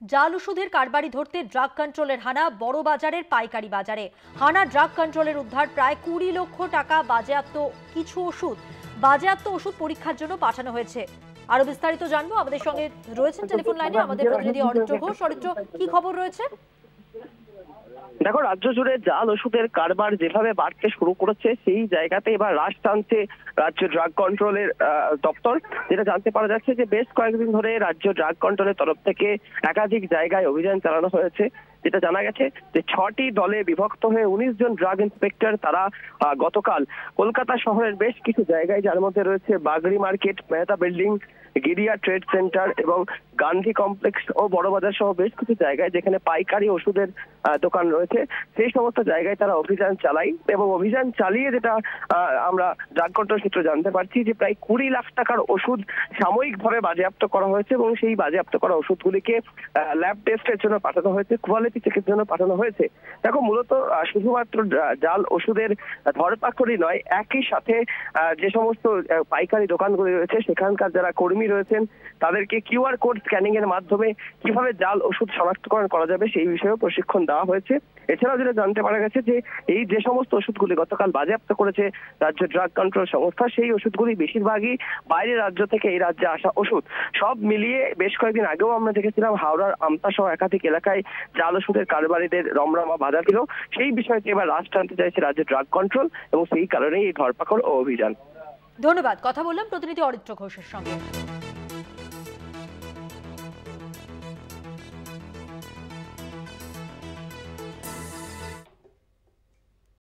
জাল ওষুধের কারবারি ধরতে ড্রাগ কন্ট্রোলের হানা বড় বাজারের পাইকারি বাজারে। হানা ড্রাগ কন্ট্রোলের উদ্ধার প্রায় 20 লক্ষ টাকা বাজেয়াপ্ত কিছু ওষুধ। বাজেয়াপ্ত ওষুধ পরীক্ষার জন্য পাঠানো হয়েছে। আরো বিস্তারিত জানবো, আমাদের সঙ্গে রয়েছেন টেলিফোন লাইনে আমাদের প্রতিনিধি অরিত্র ঘোষ। অরিত্র, কি খবর রয়েছে? দেখো, রাজ্য জুড়ে জাল ওষুধের কারবার যেভাবে বাড়তে শুরু করেছে সেই জায়গাতে এবার রাশ টানছে রাজ্য ড্রাগ কন্ট্রোলের দপ্তর। যেটা জানতে পারা যাচ্ছে যে বেশ কয়েকদিন ধরে রাজ্য ড্রাগ কন্ট্রোলের তরফ থেকে একাধিক জায়গায় অভিযান চালানো হয়েছে। যেটা জানা গেছে যে 6টি দলে বিভক্ত হয়ে 19 জন ড্রাগ ইন্সপেক্টর তারা গতকাল কলকাতা শহরের বেশ কিছু জায়গায়, যার মধ্যে রয়েছে Bagri market, Mehta building, Giria trade centre এবং গান্ধী কমপ্লেক্স ও বড়বাজার সহ বেশ কিছু জায়গায় যেখানে পাইকারি ওষুধের দোকান রয়েছে, সেই সমস্ত জায়গায় তারা অভিযান চালায়। এবং অভিযান চালিয়ে যেটা আমরা ড্রাগ কন্ট্রোল সূত্রে জানতে পারছি যে প্রায় 20 লাখ টাকার ওষুধ সাময়িকভাবে বাজেয়াপ্ত করা হয়েছে এবং সেই বাজেয়াপ্ত করা ওষুধগুলিকে ল্যাব টেস্টের জন্য পাঠানো হয়েছে, কোয়ালিটি চেকের জন্য পাঠানো হয়েছে। দেখো, মূলত শুধুমাত্র জাল ওষুধের ধরপাকড়ই নয়, একই সাথে যে সমস্ত পাইকারি দোকানগুলি রয়েছে সেখানকার যারা কর্মী রয়েছেন তাদেরকে কিউআর কোড স্ক্যানিং এর মাধ্যমে কিভাবে জাল ওষুধ শনাক্তকরণ করা যাবে সেই বিষয়েও প্রশিক্ষণ দেওয়া হয়েছে। এছাড়াও যেটা জানতে পারা গেছে যে এই যে সমস্ত ওষুধগুলি গতকাল বাজেয়াপ্ত করেছে রাজ্য ড্রাগ কন্ট্রোল সংস্থা, সেই ওষুধগুলি বেশিরভাগই বাইরের রাজ্য থেকে এই রাজ্যে আসা ওষুধ। সব মিলিয়ে বেশ কয়েকদিন আগেও আমরা দেখেছিলাম হাওড়ার আমতা সহ একাধিক এলাকায় জাল ওষুধের কারবারিদের রমরমা বাধা ছিল। সেই বিষয়টি এবার রাশ টানতে চাইছে রাজ্য ড্রাগ কন্ট্রোল এবং সেই কারণেই এই ধরপাকড় ও অভিযান। ধন্যবাদ। কথা বললাম প্রতিনিধি অরিত্র ঘোষের সঙ্গে।